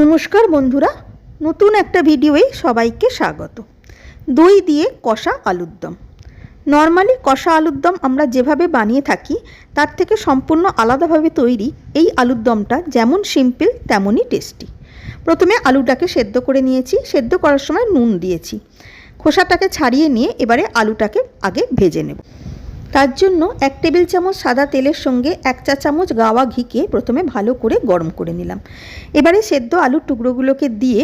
নমস্কার বন্ধুরা, নতুন একটা ভিডিওয়ে সবাইকে স্বাগত। দই দিয়ে কষা আলুর দম। নর্মালি কষা আলুর দম আমরা যেভাবে বানিয়ে থাকি তার থেকে সম্পূর্ণ আলাদাভাবে তৈরি এই আলুর দমটা যেমন সিম্পল তেমনই টেস্টি। প্রথমে আলুটাকে সেদ্ধ করে নিয়েছি। সেদ্ধ করার সময় নুন দিয়েছি। খোসাটাকে ছাড়িয়ে নিয়ে এবারে আলুটাকে আগে ভেজে নেব। তার জন্য 1 টেবিল চামচ সাদা তেলের সঙ্গে 1 চা চামচ গাওয়া ঘিকে প্রথমে ভালো করে গরম করে নিলাম। এবারে সেদ্ধ আলুর টুকরোগুলোকে দিয়ে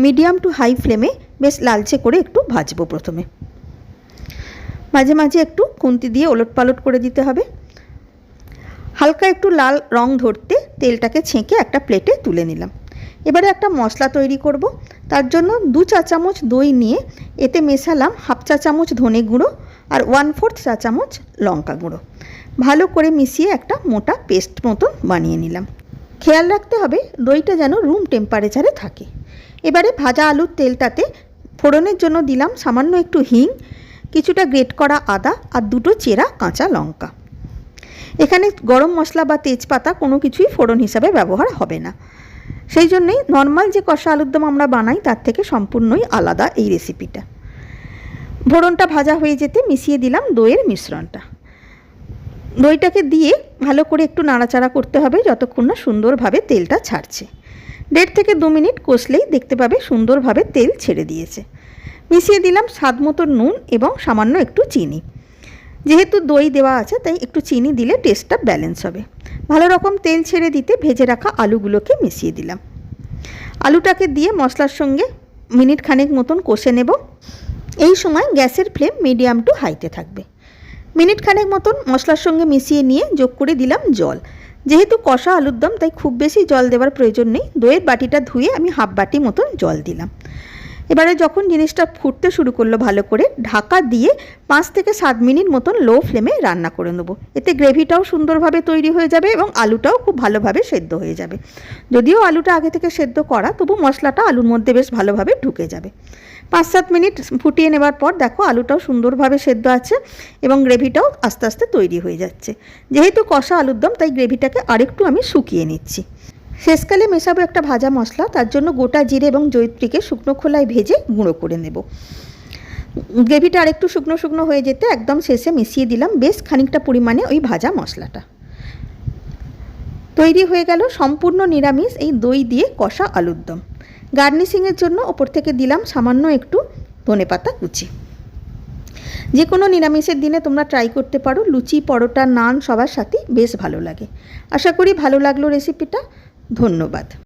মিডিয়াম টু হাই ফ্লেমে বেশ লালচে করে একটু ভাজবো। প্রথমে মাঝে মাঝে একটু খুন্তি দিয়ে ওলটপালট করে দিতে হবে। হালকা একটু লাল রং ধরতে তেলটাকে ছেঁকে একটা প্লেটে তুলে নিলাম। এবারে একটা মশলা তৈরি করব। তার জন্য 2 চা চামচ দই নিয়ে এতে মেশালাম হাফ চা চামচ ধনে গুঁড়ো আর 1/4 চা চামচ লঙ্কা গুঁড়ো। ভালো করে মিশিয়ে একটা মোটা পেস্ট মতন বানিয়ে নিলাম। খেয়াল রাখতে হবে দইটা যেন রুম টেম্পারেচারে থাকে। এবারে ভাজা আলুর তেলটাতে ফোড়নের জন্য দিলাম সামান্য একটু হিং, কিছুটা গ্রেট করা আদা আর 2টো চেরা কাঁচা লঙ্কা। এখানে গরম মশলা বা তেজপাতা কোনো কিছুই ফোড়ন হিসাবে ব্যবহার হবে না। সেই জন্যই নর্মাল যে কষা আলুর দম আমরা বানাই তার থেকে সম্পূর্ণই আলাদা এই রেসিপিটা। ফোড়নটা ভাজা হয়ে যেতে মিশিয়ে দিলাম দইয়ের মিশ্রণটা। দইটাকে দিয়ে ভালো করে একটু নাড়াচাড়া করতে হবে যতক্ষণ না সুন্দরভাবে তেলটা ছাড়ছে। 1.5 থেকে 2 মিনিট কষলেই দেখতে পাবে সুন্দরভাবে তেল ছেড়ে দিয়েছে। মিশিয়ে দিলাম স্বাদ মতো নুন এবং সামান্য একটু চিনি। যেহেতু দই দেওয়া আছে তাই একটু চিনি দিলে টেস্টটা ব্যালেন্স হবে। ভালো রকম তেল ছেড়ে দিতে ভেজে রাখা আলুগুলোকে মিশিয়ে দিলাম। আলুটাকে দিয়ে মশলার সঙ্গে মিনিট খানেক মতন কষে নেব। এই সময় গ্যাসের ফ্লেম মিডিয়াম টু হাইতে থাকবে। মিনিট খানেক মতন মশলার সঙ্গে মিশিয়ে নিয়ে যোগ করে দিলাম জল। যেহেতু কষা আলুর দম তাই খুব বেশি জল দেওয়ার প্রয়োজন নেই। দইয়ের বাটিটা ধুয়ে আমি হাফ বাটি মতন জল দিলাম। এবারে যখন জিনিসটা ফুটতে শুরু করলো ভালো করে ঢাকা দিয়ে 5 থেকে 7 মিনিট মতন লো ফ্লেমে রান্না করে নেবো। এতে গ্রেভিটাও সুন্দরভাবে তৈরি হয়ে যাবে এবং আলুটাও খুব ভালোভাবে সেদ্ধ হয়ে যাবে। যদিও আলুটা আগে থেকে সেদ্ধ করা, তবু মশলাটা আলুর মধ্যে বেশ ভালোভাবে ঢুকে যাবে। 5-7 মিনিট ফুটিয়ে নেবার পর দেখো আলুটাও সুন্দরভাবে সেদ্ধ আছে এবং গ্রেভিটাও আস্তে আস্তে তৈরি হয়ে যাচ্ছে। যেহেতু কষা আলুর দম তাই গ্রেভিটাকে আরেকটু আমি শুকিয়ে নিচ্ছি। শেষকালে মেশাবো একটা ভাজা মশলা। তার জন্য গোটা জিরে এবং জয়িত্রীকে শুকনো খোলায় ভেজে গুঁড়ো করে নেব। গ্রেভিটা আরেকটু শুকনো শুকনো হয়ে যেতে একদম শেষে মিশিয়ে দিলাম বেশ খানিকটা পরিমাণে ওই ভাজা মশলাটা। তৈরি হয়ে গেল সম্পূর্ণ নিরামিষ এই দই দিয়ে কষা আলুর দম। গার্নিশিংয়ের জন্য ওপর থেকে দিলাম সামান্য একটু ধনেপাতা কুচি। যে কোনো নিরামিষের দিনে তোমরা ট্রাই করতে পারো। লুচি, পরোটা, নান সবার সাথেই বেশ ভালো লাগে। আশা করি ভালো লাগলো রেসিপিটা। ধন্যবাদ।